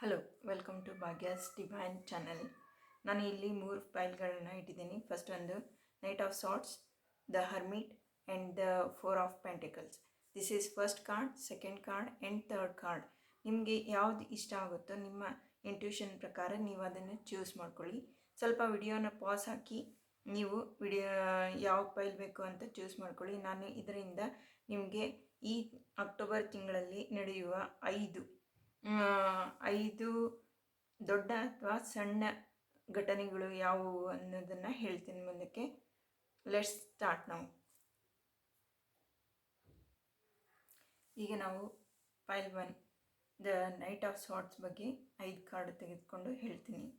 Hello, welcome to Bhagya's divine channel. ನಾನು ಇಲ್ಲಿ 3 ಫೈಲ್ಗಳನ್ನ ಇಟ್ಟಿದ್ದೀನಿ. ಫಸ್ಟ್ ಒಂದು knight of swords, the hermit and the 4 of pentacles. This is first card, second card and third card. ನಿಮಗೆ ಯಾವುದು ಇಷ್ಟ ಆಗುತ್ತೋ ನಿಮ್ಮ ಇಂಟ್ಯೂಷನ್ ಪ್ರಕಾರ ನೀವು ಅದನ್ನು ಚೂಸ್ ಮಾಡ್ಕೊಳ್ಳಿ. ಸ್ವಲ್ಪ ವಿಡಿಯೋನ ಪಾಸ್ ಹಾಕಿ ನೀವು ವಿಡಿಯೋ ಯಾವ ಫೈಲ್ ಬೇಕು ಅಂತ ಚೂಸ್ ಮಾಡ್ಕೊಳ್ಳಿ. ನಾನು ಇದರಿಂದ ನಿಮಗೆ ಈ ಅಕ್ಟೋಬರ್ ತಿಂಗಳಲ್ಲಿ ನಡೆಯುವ 5 ದೊಡ್ಡ ಅಥವಾ ಸಣ್ಣ ಘಟನೆಗಳು ಯಾವುವು ಅನ್ನೋದನ್ನು ಹೇಳ್ತೀನಿ ಮುಂದಕ್ಕೆ. ಲೆಟ್ಸ್ ಸ್ಟಾರ್ಟ್ ನಾವು. ಈಗ ನಾವು file 1 the night of sorts ಬಗ್ಗೆ 5 ಕಾರ್ಡ್ ತೆಗೆದುಕೊಂಡು ಹೇಳ್ತೀನಿ.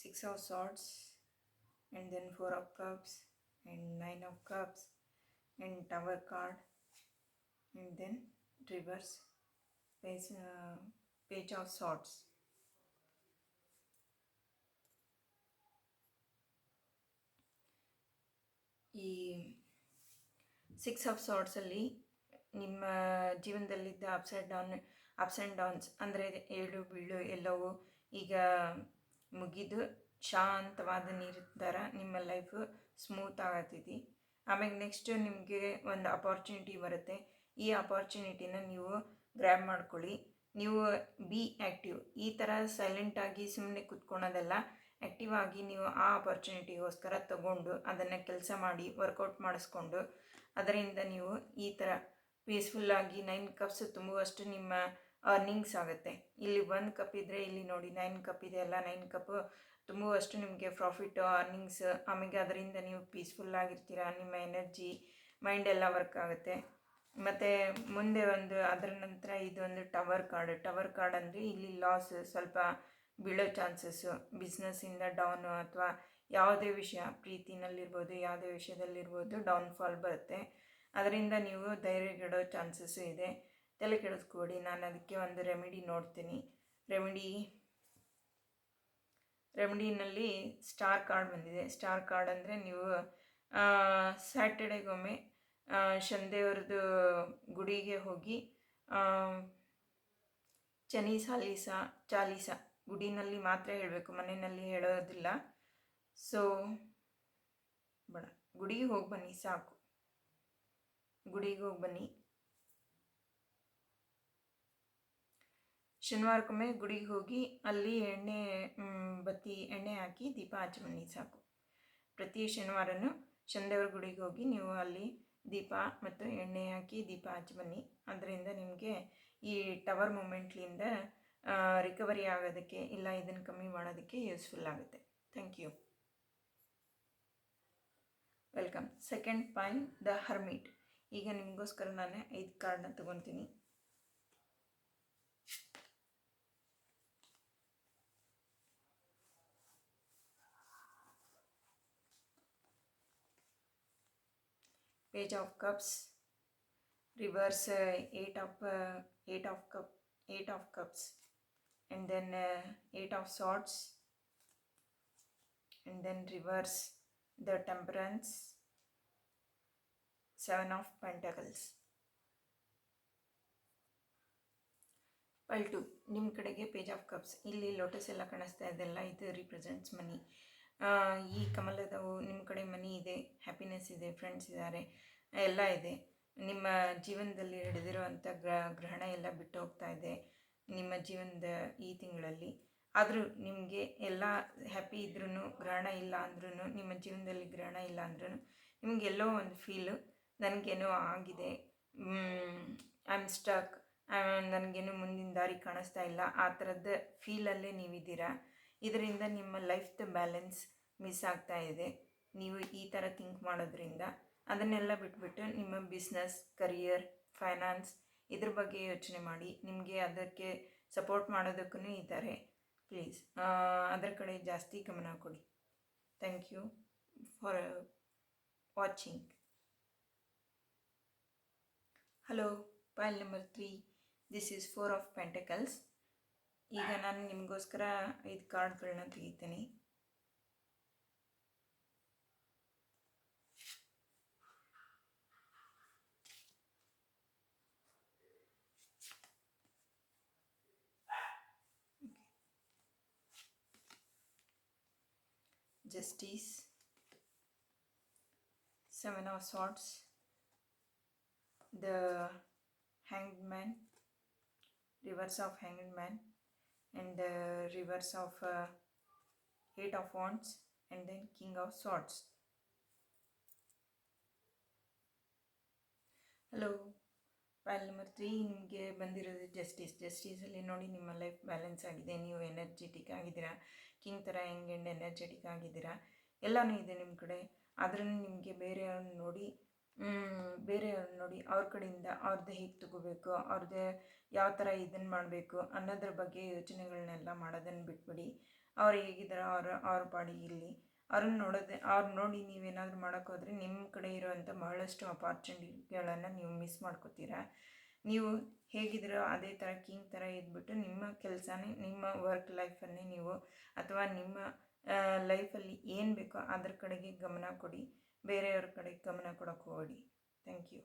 Six of Swords, and then 4 of Cups, and 9 of Cups, and Tower card, and then reverse page of Swords. ಈ 6 ಆಫ್ ಸಾರ್ಟ್ಸಲ್ಲಿ ನಿಮ್ಮ ಜೀವನದಲ್ಲಿದ್ದ ಅಪ್ಸ್ ಆ್ಯಂಡ್ ಡೌನ್ಸ್ ಅಂದರೆ ಏಳು ಬೀಳು ಎಲ್ಲವೂ ಈಗ ಮುಗಿದು ಶಾಂತವಾದ ನೀರು ಥರ ನಿಮ್ಮ ಲೈಫು ಸ್ಮೂತ್ ಆಗತ್ತೈತಿ. ಆಮೇಲೆ ನೆಕ್ಸ್ಟ್ ನಿಮಗೆ ಒಂದು ಅಪಾರ್ಚುನಿಟಿ ಬರುತ್ತೆ. ಈ ಅಪಾರ್ಚುನಿಟಿನ ನೀವು ಗ್ರ್ಯಾಬ್ ಮಾಡ್ಕೊಳ್ಳಿ. ನೀವು ಬಿ ಆ್ಯಕ್ಟಿವ್. ಈ ಥರ ಸೈಲೆಂಟಾಗಿ ಸುಮ್ಮನೆ ಕೂತ್ಕೊಳೋದೆಲ್ಲ, ಆ್ಯಕ್ಟಿವ್ ಆಗಿ ನೀವು ಆ ಅಪಾರ್ಚುನಿಟಿಗೋಸ್ಕರ ತಗೊಂಡು ಅದನ್ನು ಕೆಲಸ ಮಾಡಿ ವರ್ಕೌಟ್ ಮಾಡಿಸ್ಕೊಂಡು ಅದರಿಂದ ನೀವು ಈ ಥರ ಪೀಸ್ಫುಲ್ಲಾಗಿ 9 ಕಪ್ಸ್ ತುಂಬುವಷ್ಟು ನಿಮ್ಮ ಅರ್ನಿಂಗ್ಸ್ ಆಗುತ್ತೆ. ಇಲ್ಲಿ 1 ಕಪ್ ಇದ್ದರೆ ಇಲ್ಲಿ ನೋಡಿ 9 ಕಪ್ ಇದೆ ಅಲ್ಲ, 9 ಕಪ್ ತುಂಬುವಷ್ಟು ನಿಮಗೆ ಪ್ರಾಫಿಟ್ಟು, ಅರ್ನಿಂಗ್ಸ್. ಆಮೇಲೆ ಅದರಿಂದ ನೀವು ಪೀಸ್ಫುಲ್ಲಾಗಿರ್ತೀರ. ನಿಮ್ಮ ಎನರ್ಜಿ ಮೈಂಡ್ ಎಲ್ಲ ವರ್ಕ್ ಆಗುತ್ತೆ. ಮತ್ತು ಮುಂದೆ ಅದರ ನಂತರ ಇದೊಂದು ಟವರ್ ಕಾರ್ಡ್ ಅಂದರೆ ಇಲ್ಲಿ ಲಾಸ್, ಸ್ವಲ್ಪ ಬೀಳೋ ಚಾನ್ಸಸ್ಸು, ಬಿಸ್ನೆಸ್ಸಿಂದ ಡೌನು ಅಥವಾ ಯಾವುದೇ ವಿಷಯ, ಪ್ರೀತಿನಲ್ಲಿರ್ಬೋದು ಯಾವುದೇ ವಿಷಯದಲ್ಲಿರ್ಬೋದು ಡೌನ್ಫಾಲ್ ಬರುತ್ತೆ. ಅದರಿಂದ ನೀವು ಧೈರ್ಯಗೆಡೋ ಚಾನ್ಸಸ್ಸು ಇದೆ. ತಲೆ ಕೆಡಿಸ್ಕೊಡಿ. ನಾನು ಅದಕ್ಕೆ ಒಂದು ರೆಮಿಡಿ ನೋಡ್ತೀನಿ. ರೆಮಿಡಿನಲ್ಲಿ ಸ್ಟಾರ್ ಕಾರ್ಡ್ ಬಂದಿದೆ. ಸ್ಟಾರ್ ಕಾರ್ಡ್ ಅಂದರೆ ನೀವು ಸ್ಯಾಟರ್ಡೇಗೊಮ್ಮೆ ಶನಿದೇವ್ರದ್ದು ಗುಡಿಗೆ ಹೋಗಿ ಚಾಲೀಸ ಗುಡಿನಲ್ಲಿ ಮಾತ್ರ ಹೇಳಬೇಕು, ಮನೆಯಲ್ಲಿ ಹೇಳೋದಿಲ್ಲ. ಸೊ ಗುಡಿಗೆ ಹೋಗಿ ಬನ್ನಿ, ಸಾಕು. ಗುಡಿಗೆ ಹೋಗಿ ಬನ್ನಿ. ಶನಿವಾರಕ್ಕೊಮ್ಮೆ ಗುಡಿಗೆ ಹೋಗಿ ಅಲ್ಲಿ ಎಣ್ಣೆ ಹಾಕಿ ದೀಪ ಹಚ್ಚಿ ಬನ್ನಿ, ಸಾಕು. ಪ್ರತಿ ಶನಿವಾರನೂ ಶನಿದೇವ್ರ ಗುಡಿಗೆ ಹೋಗಿ ನೀವು ಅಲ್ಲಿ ದೀಪ ಮತ್ತು ಎಣ್ಣೆ ಹಾಕಿ ದೀಪ ಹಚ್ಚಿ ಬನ್ನಿ. ಅದರಿಂದ ನಿಮಗೆ ಈ ಟವರ್ ಮೂಮೆಂಟ್ಲಿಂದ ರಿಕವರಿ ಆಗೋದಕ್ಕೆ ಇಲ್ಲ ಇದನ್ನು ಕಮ್ಮಿ ಮಾಡೋದಕ್ಕೆ ಯೂಸ್ಫುಲ್ ಆಗುತ್ತೆ. Thank you. Welcome. Second pile the hermit. ಈಗ ನಿಮಗೋಸ್ಕರ ನಾನು 5 ಕಾರ್ಡ್ನ ತಗೊತೀನಿ. Page of Cups, reverse 8 of Cups, and then 8 of Swords, and then reverse the Temperance, 7 of Pentacles. File 2 ನಿಮ್ಮ ಕಡೆಗೆ ಪೇಜ್ ಆಫ್ ಕಪ್ಸ್. ಇಲ್ಲಿ ಲೋಟಸ್ ಎಲ್ಲ ಕಾಣಿಸ್ತಾ ಇದೆಲ್ಲ, ಇದು ರಿಪ್ರೆಸೆಂಟ್ಸ್ ಮನಿ. ಈ ಕಮಲದವು ನಿಮ್ಮ ಕಡೆ ಮನಿ ಇದೆ, ಹ್ಯಾಪಿನೆಸ್ ಇದೆ, ಫ್ರೆಂಡ್ಸ್ ಇದ್ದಾರೆ, ಎಲ್ಲ ಇದೆ. ನಿಮ್ಮ ಜೀವನದಲ್ಲಿ ಹಿಡಿದಿರುವಂಥ ಗ್ರಹಣ ಎಲ್ಲ ಬಿಟ್ಟು ಹೋಗ್ತಾ ಇದೆ ನಿಮ್ಮ ಜೀವನದ ಈ ತಿಂಗಳಲ್ಲಿ. ಆದರೂ ನಿಮಗೆ ಎಲ್ಲ ಹ್ಯಾಪಿ ಇದ್ರೂ, ಗ್ರಹಣ ಇಲ್ಲ ಅಂದ್ರೂ, ನಿಮ್ಮ ಜೀವನದಲ್ಲಿ ಗ್ರಹಣ ಇಲ್ಲ ಅಂದ್ರೂ ನಿಮಗೆಲ್ಲೋ ಒಂದು ಫೀಲು, ನನಗೇನೋ ಆಗಿದೆ, ಐ ಆಮ್ ಸ್ಟಕ್, ನನಗೇನು ಮುಂದಿನ ದಾರಿ ಕಾಣಿಸ್ತಾ ಇಲ್ಲ, ಆ ಥರದ ಫೀಲಲ್ಲೇ ನೀವಿದ್ದೀರಾ. ಇದರಿಂದ ನಿಮ್ಮ ಲೈಫ್ದ ಬ್ಯಾಲೆನ್ಸ್ ಮಿಸ್ ಆಗ್ತಾ ಇದೆ. ನೀವು ಈ ಥರ ಥಿಂಕ್ ಮಾಡೋದ್ರಿಂದ ಅದನ್ನೆಲ್ಲ ಬಿಟ್ಬಿಟ್ಟು ನಿಮ್ಮ ಬಿಸ್ನೆಸ್, ಕರಿಯರ್, ಫೈನಾನ್ಸ್ ಇದ್ರ ಬಗ್ಗೆ ಯೋಚನೆ ಮಾಡಿ. ನಿಮಗೆ ಅದಕ್ಕೆ ಸಪೋರ್ಟ್ ಮಾಡೋದಕ್ಕೂ ಇದ್ದಾರೆ. ಪ್ಲೀಸ್ ಅದರ ಕಡೆ ಜಾಸ್ತಿ ಗಮನ ಕೊಡಿ. Thank you for watching. Hello, pile number 3. This is 4 of pentacles. ಈಗ ನಾನು ನಿಮಗೋಸ್ಕರ 5 ಕಾರ್ಡ್ಗಳನ್ನ ತೆಗಿತೀನಿ. Justice, 7 of Swords, the Hanged Man, reverse of Hanged Man, and the reverse of 8 of Wands, and then King of Swords. Hello, pile number 3 ನಿಮಗೆ ಬಂದಿರೋದು ಜಸ್ಟಿಸಲ್ಲಿ ನೋಡಿ, ನಿಮ್ಮ life balance ಆಗಿದೆ, ನೀವು ಎನರ್ಜೆಟಿಕ್ ಆಗಿದ್ದೀರಾ, ಕಿಂಗ್ ಥರ ಹೆಂಗೆ ಎನರ್ಜೆಟಿಕ್ ಆಗಿದ್ದೀರಾ, ಎಲ್ಲನೂ ಇದೆ ನಿಮ್ಮ ಕಡೆ. ಆದ್ರೂ ನಿಮಗೆ ಬೇರೆಯವ್ರನ್ನ ನೋಡಿ ಅವ್ರ ಕಡೆಯಿಂದ ಅವ್ರದ್ದು ಹೇಗೆ ತಗೋಬೇಕು, ಅವ್ರದ್ದು ಯಾವ ಥರ ಇದನ್ನು ಮಾಡಬೇಕು ಅನ್ನೋದ್ರ ಬಗ್ಗೆ ಯೋಚನೆಗಳನ್ನೆಲ್ಲ ಮಾಡೋದನ್ನು ಬಿಟ್ಬಿಡಿ. ಅವ್ರು ಹೇಗಿದ್ದಾರೆ ಅವ್ರ ಪಾಡಿ ಇಲ್ಲಿ ಅವ್ರನ್ನ ನೋಡಿ ನೀವೇನಾದರೂ ಮಾಡೋಕ್ಕೋದ್ರೆ ನಿಮ್ಮ ಕಡೆ ಇರೋವಂಥ ಬಹಳಷ್ಟು ಅಪಾರ್ಚುನಿಟಿಗಳನ್ನು ನೀವು ಮಿಸ್ ಮಾಡ್ಕೋತೀರಾ. ನೀವು ಹೇಗಿದ್ದೀರೋ ಅದೇ ಥರ ಕಿಂಗ್ ಥರ ಇದ್ಬಿಟ್ಟು ನಿಮ್ಮ ಕೆಲಸನೇ, ನಿಮ್ಮ ವರ್ಕ್ ಲೈಫನ್ನೇ ನೀವು, ಅಥವಾ ನಿಮ್ಮ ಲೈಫಲ್ಲಿ ಏನು ಬೇಕೋ ಅದ್ರ ಕಡೆಗೆ ಗಮನ ಕೊಡಿ, ಬೇರೆಯವ್ರ ಕಡೆಗೆ ಗಮನ ಕೊಡೋಕ್ಕೆ ಹೋಗಬೇಡಿ. Thank you.